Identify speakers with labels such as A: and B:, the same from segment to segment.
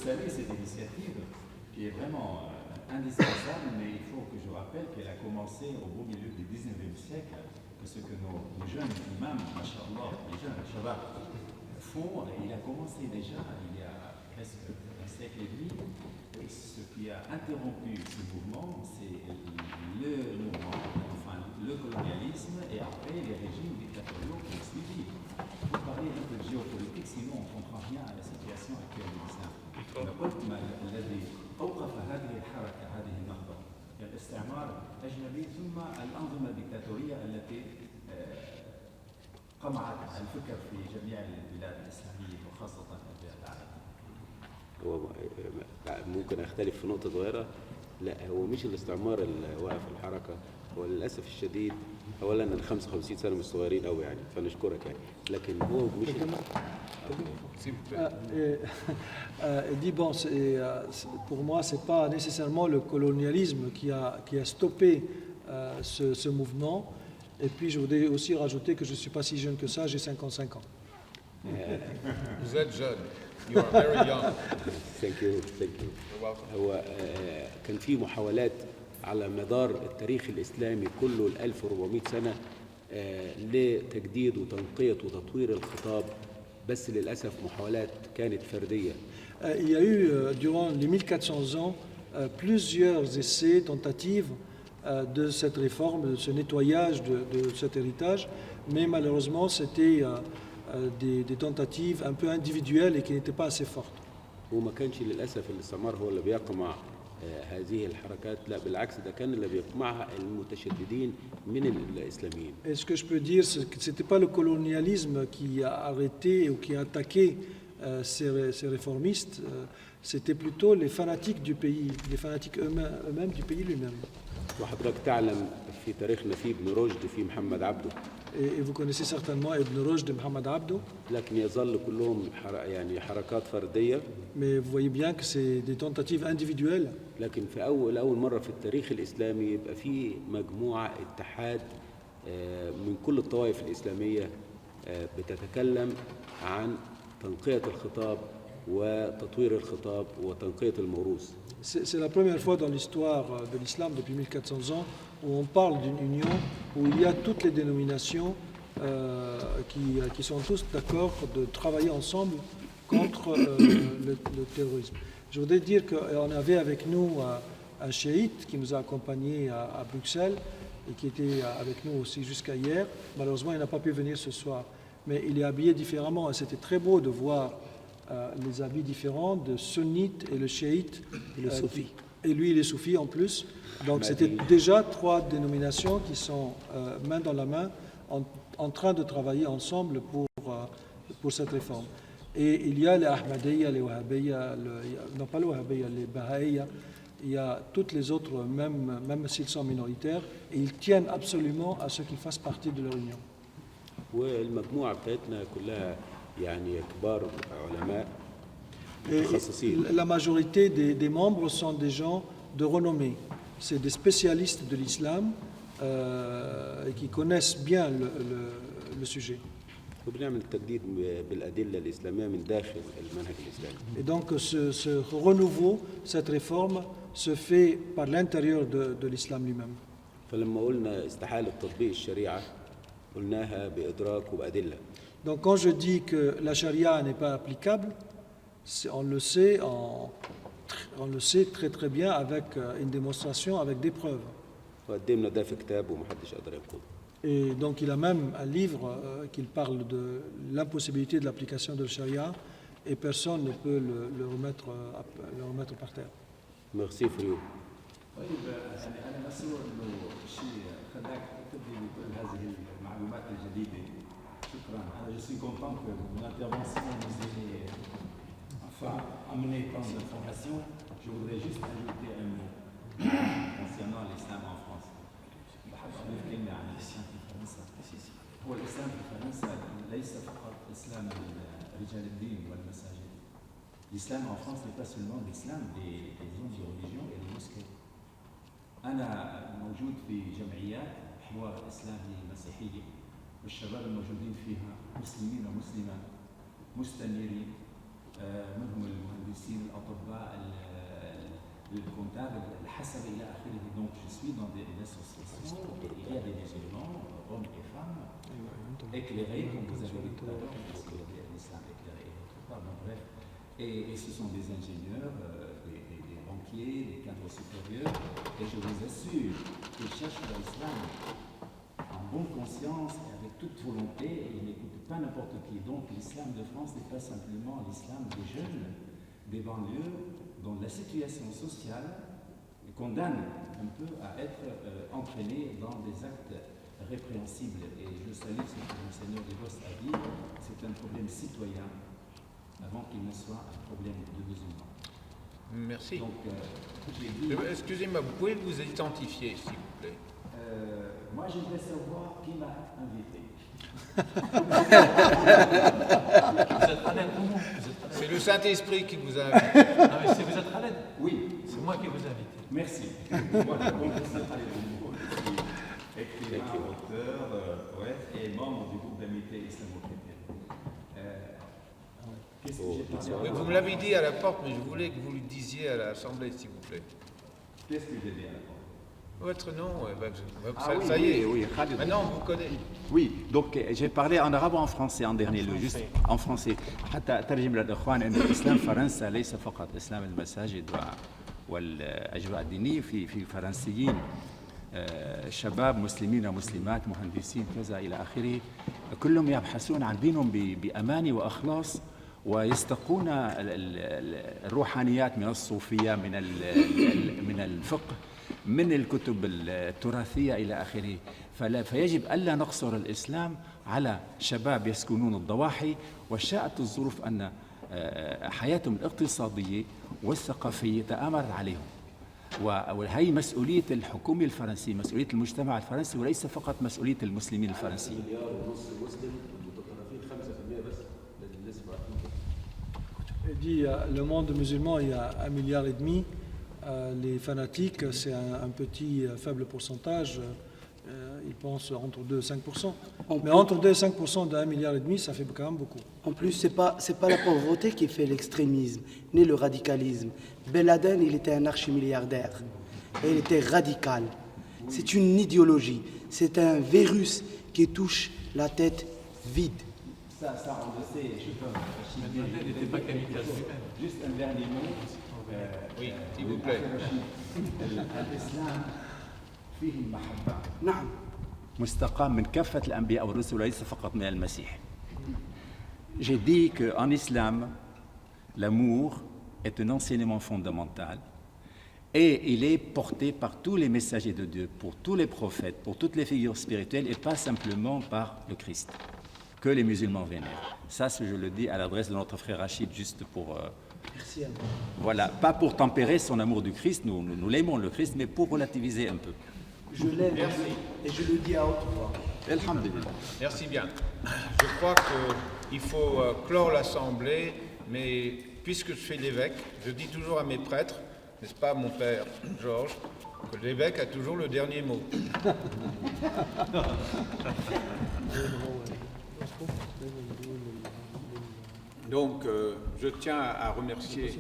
A: salue cette initiative qui est vraiment indispensable, mais il faut que je rappelle qu'elle a commencé au beau milieu du 19e siècle, que ce que nos jeunes imams, machallah, les jeunes shabab, font, il a commencé déjà il y a presque un siècle et demi. Ce qui a interrompu ce mouvement, c'est le mouvement, enfin le colonialisme et après les régimes dictatoriaux qui ont suivi. Vous parlez un peu de géopolitique, sinon on ne comprend rien à la situation actuelle de l'islam. قلت ما الذي اوقف هذه الحركه هذه النهضه الاستعمار الاجنبي ثم الانظمه الدكتاتوريه التي قمعت الفكر في جميع البلاد الاسلاميه وخاصه البلاد العربيه.
B: هو ممكن اختلف في نقطه صغيره. لا، هو مش الاستعمار اللي وقف الحركه، هو للاسف الشديد اولا ال 55 سنه مش صغيرين قوي يعني، فنشكرك يعني، لكن هو مش
C: il dit bon, pour moi c'est pas nécessairement le colonialisme qui a stoppé ce mouvement. Et puis je voudrais aussi rajouter que je ne suis pas si jeune que ça, j'ai 55 ans.
D: Vous êtes jeune. You are very young.
B: Thank you.
D: You're welcome.
B: هو كان في محاولات على مدار التاريخ الإسلامي كله ال 1400 سنة لتجديد وتنقية وتطوير الخطاب، بس للأسف محاولات كانت فردية.
C: Il y a eu durant les 1400 ans plusieurs essais, tentatives de cette réforme, de ce nettoyage de cet héritage, mais malheureusement c'était des tentatives un peu individuelles et qui n'étaient pas assez fortes.
B: وما كانش للأسف الاستعمار هو اللي بيقمع هذه الحركات، لا بالعكس ده كان اللي بيقمعها المتشددين من الإسلاميين.
C: Et ce que je peux dire, c'est que ce n'était pas le colonialisme qui a arrêté ou qui a attaqué ces réformistes, c'était plutôt les fanatiques du pays, les fanatiques eux-mêmes du pays lui-même.
B: وحضرتك تعلم في تاريخنا في ابن رشد في محمد عبده.
C: Et vous connaissez certainement Ibn Rushd de Muhammad Abdo.
B: لكن يظل كلهم يعني حركات فردية.
C: Mais vous voyez bien que c'est des tentatives individuelles.
B: لكن في أول مرة في التاريخ الإسلامي يبقى في مجموعة اتحاد من كل الطوائف الإسلامية بتتكلم عن تنقية الخطاب وتطوير الخطاب وتنقية الموروث.
C: C'est la première fois dans l'histoire de l'islam depuis 1400 ans où on parle d'une union où il y a toutes les dénominations qui sont tous d'accord de travailler ensemble contre le terrorisme. Je voudrais dire qu'on avait avec nous un chiite qui nous a accompagnés à Bruxelles et qui était avec nous aussi jusqu'à hier. Malheureusement, il n'a pas pu venir ce soir, mais il est habillé différemment et c'était très beau de voir les habits différents de sunnites et le chiite
B: et le soufi.
C: Et lui, il est soufi en plus. Donc c'était déjà trois dénominations qui sont main dans la main en train de travailler ensemble pour cette réforme. Et il y a les Ahmadiyya, les Wahhabiyya, non pas les Wahhabiyya, les Baha'iyya, il y a toutes les autres, même s'ils sont minoritaires, et ils tiennent absolument à ce qu'ils fassent partie de leur union.
B: والمجموعة بتاعتنا كلها يعني كبار علماء
C: Et
B: متخصصين.
C: la majorité des membres sont des gens de renommée. C'est des spécialistes de l'islam qui connaissent bien le sujet.
B: وبنعمل تجديد بالأدلة الإسلامية من داخل المنهج الإسلامي.
C: Et donc ce renouveau, cette réforme se fait par l'intérieur de l'islam lui-même.
B: فلما قلنا استحالة تطبيق الشريعة قلناها بإدراك وبأدلة.
C: Donc quand je dis que la charia n'est pas applicable, on le sait très très bien avec une démonstration, avec des preuves.
B: وقدمنا ده في كتاب ومحدش قدر ينقضه.
C: Et donc il a même un livre qui parle de l'impossibilité de l'application de la charia et personne ne peut le remettre par terre.
B: Merci for you.
A: طيب انا مسرور انه شيء خلاك تبدي بكل هذه المعلومات الجديده. شكرا. انا je suis content que mon intervention nous ait enfin amené tant d'informations. Je voudrais juste ajouter un mot concernant l'islam en France. بحب أضيف كلمة عن الإسلام في فرنسا. هو الإسلام في فرنسا ليس فقط إسلام رجال الدين والمساجد. L'islam en France n'est pas seulement l'islam des hommes de religion et des mosquées. أنا موجود في جمعيات حوار إسلامي مسيحية والشباب الموجودين فيها مسلمين ومسلمات مستنيرين منهم المهندسين الأطباء حسب إلى آخره. Donc je suis dans des associations et il y a des musulmans, hommes et femmes, éclairés, comme vous avez dit tout à l'heure, parce qu'il y a l'islam éclairé et autre part, donc bref. Et ce sont des ingénieurs, des banquiers, des cadres supérieurs, et je vous assure qu'ils cherchent l'islam en bonne conscience et avec toute volonté, et ils n'écoutent pas n'importe qui. Donc l'islam de France n'est pas simplement l'islam des jeunes, des banlieues, dont la situation sociale condamne un peu à être entraînés dans des actes répréhensibles. Et je salue ce que Monseigneur Desbosses a dit, c'est un problème citoyen avant qu'il ne soit un problème de musulmans.
D: Merci.
A: Donc, j'ai dit,
D: Excusez-moi, vous pouvez vous identifier, s'il vous plaît?
A: moi, j'aimerais savoir qui m'a invité.
D: C'est le Saint-Esprit qui vous a invité.
E: Ah, mais c'est vous êtes Khaled?
A: Oui,
E: C'est moi qui vous invite.
A: merci. Voilà, donc c'est Khaled Oumour, écrivain, auteur, poète et membre du groupe d'amitié islamo-chrétienne. Qu'est-ce que j'ai parlé?
D: Vous me l'avez dit à la porte, mais je voulais que vous le disiez à l'Assemblée, s'il vous plaît.
A: Qu'est-ce que j'ai dit à la porte?
D: Votre nom,
F: Ah
D: ça y est.
F: oui, Khaled.
D: Maintenant, vous connaissez.
F: Oui, donc j'ai parlé en arabe ou en français en dernier lieu, juste en français. حتى أترجم للإخوان أن الإسلام فرنسا ليس فقط إسلام المساجد والأجواء الدينية في فرنسيين شباب مسلمين ومسلمات مهندسين كذا إلى آخره كلهم يبحثون عن دينهم بأمان وإخلاص ويستقون الروحانيات من الصوفية من الفقه من الكتب التراثية إلى آخره فيجب ألا نقصر الإسلام على شباب يسكنون الضواحي وشاءت الظروف أن حياتهم الاقتصادية والثقافية تآمرت عليهم وهي مسؤولية الحكومة الفرنسية مسؤولية المجتمع الفرنسي وليس فقط مسؤولية المسلمين الفرنسيين.
C: Il dit le monde musulman, il y a 1,5 milliard. Les fanatiques, c'est un petit faible pourcentage. Ils pensent entre 2 et 5%. Mais entre 2 et 5% d'1,5 milliard, ça fait quand même beaucoup.
G: En plus, c'est pas la pauvreté qui fait l'extrémisme, ni le radicalisme. Ben Laden, il était un archimilliardaire. Et il était radical. C'est une idéologie. C'est un virus qui touche la tête vide.
A: Ça, on le sait, je peux.
E: Il n'était pas kamikaze lui-même.
A: Juste un dernier mot.
D: Oui, s'il vous plaît.
A: الإسلام فيه المحبة.
G: نعم.
F: مستقام من كافة الأنبياء والرسل وليس فقط من المسيح. J'ai dit qu'en islam, l'amour est un enseignement fondamental et il est porté par tous les messagers de Dieu, pour tous les prophètes, pour toutes les figures spirituelles et pas simplement par le Christ, que les musulmans vénèrent. Ça, je le dis à l'adresse de notre frère Rachid, juste pour...
G: Merci à vous.
F: Voilà, pas pour tempérer son amour du Christ, nous l'aimons le Christ, mais pour relativiser un peu.
G: Je l'aime et je le dis à haute voix.
F: Alhamdulillah.
D: Merci bien. Je crois qu'il faut clore l'Assemblée, mais puisque je suis l'évêque, je dis toujours à mes prêtres, n'est-ce pas mon père Georges, que l'évêque a toujours le dernier mot. Donc, je tiens à remercier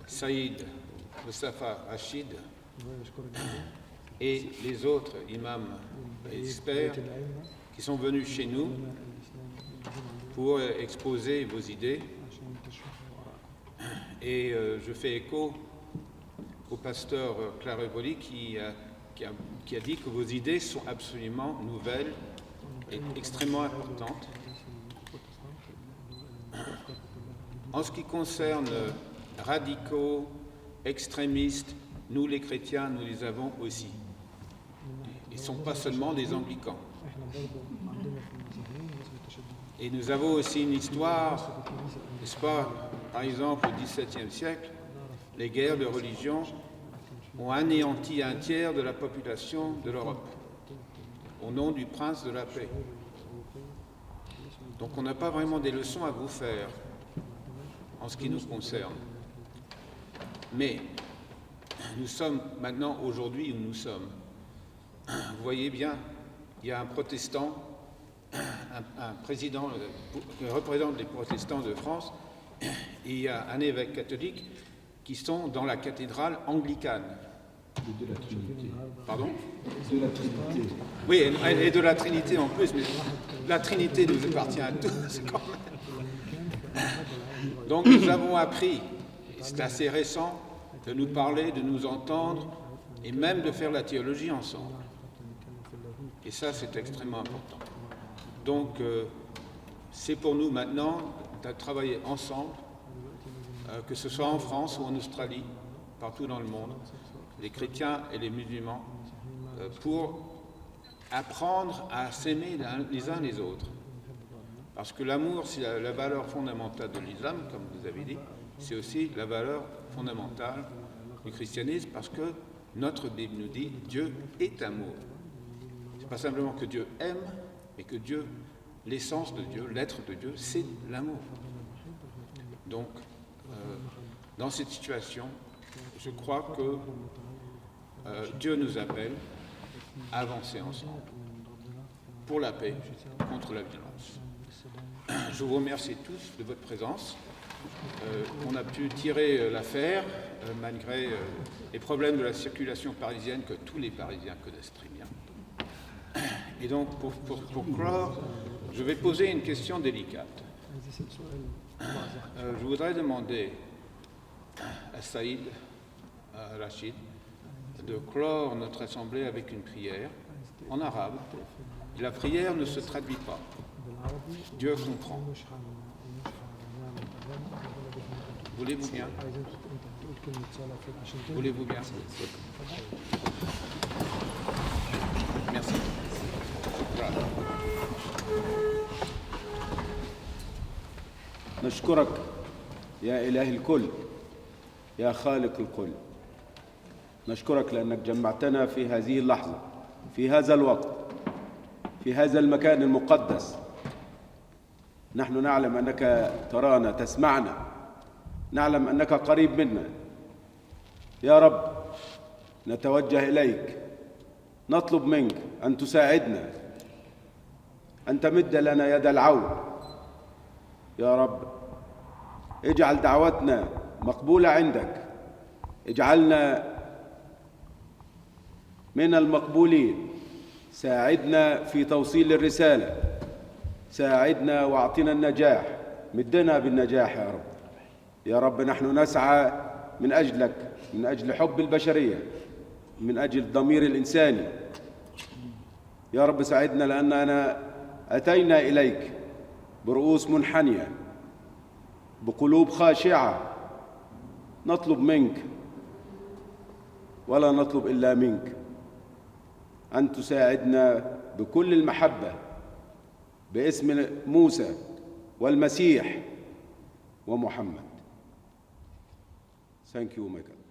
D: Saïd Mustafa Rachid et les autres imams et experts qui sont venus chez nous pour exposer vos idées. Et je fais écho au pasteur Clarevoli qui a dit que vos idées sont absolument nouvelles et extrêmement importantes. En ce qui concerne radicaux, extrémistes, nous les chrétiens, nous les avons aussi. Ils ne sont pas seulement des anglicans. Et nous avons aussi une histoire, n'est-ce pas? Par exemple, au XVIIe siècle, les guerres de religion ont anéanti un tiers de la population de l'Europe, au nom du prince de la paix. Donc on n'a pas vraiment des leçons à vous faire en ce qui nous concerne. Mais nous sommes maintenant aujourd'hui où nous sommes. Vous voyez bien, il y a un protestant, un président qui représente les protestants de France, et il y a un évêque catholique qui sont dans la cathédrale anglicane.
B: De la Trinité.
D: Pardon?
B: De la Trinité.
D: Oui, et de la Trinité en plus, mais la Trinité nous appartient à tous quand même. Donc nous avons appris, et c'est assez récent, de nous parler, de nous entendre, et même de faire la théologie ensemble. Et ça, c'est extrêmement important. Donc, c'est pour nous maintenant de travailler ensemble, que ce soit en France ou en Australie, partout dans le monde, les chrétiens et les musulmans, pour apprendre à s'aimer les uns les autres. Parce que l'amour, c'est la valeur fondamentale de l'islam, comme vous avez dit, c'est aussi la valeur fondamentale du christianisme, parce que notre Bible nous dit Dieu est amour. Ce n'est pas simplement que Dieu aime, mais que Dieu, l'essence de Dieu, l'être de Dieu, c'est l'amour. Donc, dans cette situation, je crois que Dieu nous appelle à avancer ensemble pour la paix, contre la violence. Je vous remercie tous de votre présence. On a pu tirer l'affaire malgré les problèmes de la circulation parisienne que tous les Parisiens connaissent très bien. Et donc, pour clore, je vais poser une question délicate. Je voudrais demander à Saïd, à Rachid, de clore notre assemblée avec une prière en arabe. Et la prière ne se traduit pas. Dieu comprend. Voulez-vous bien? Voulez-vous bien? Merci. Voilà.
B: نشكرك يا إله الكل يا خالق الكل. نشكرك لأنك جمعتنا في هذه اللحظة، في هذا الوقت، في هذا المكان المقدس. نحن نعلم أنك ترانا، تسمعنا، نعلم أنك قريب منا. يا رب نتوجه إليك، نطلب منك أن تساعدنا، أن تمد لنا يد العون. يا رب اجعل دعوتنا مقبولة عندك، اجعلنا من المقبولين. ساعدنا في توصيل الرسالة، ساعدنا واعطنا النجاح، مدنا بالنجاح يا رب. يا رب نحن نسعى من أجلك، من أجل حب البشرية، من أجل الضمير الإنساني. يا رب ساعدنا لأننا أتينا إليك برؤوس منحنية، بقلوب خاشعة، نطلب منك ولا نطلب إلا منك أن تساعدنا بكل المحبة باسم موسى والمسيح ومحمد. Thank you, my God.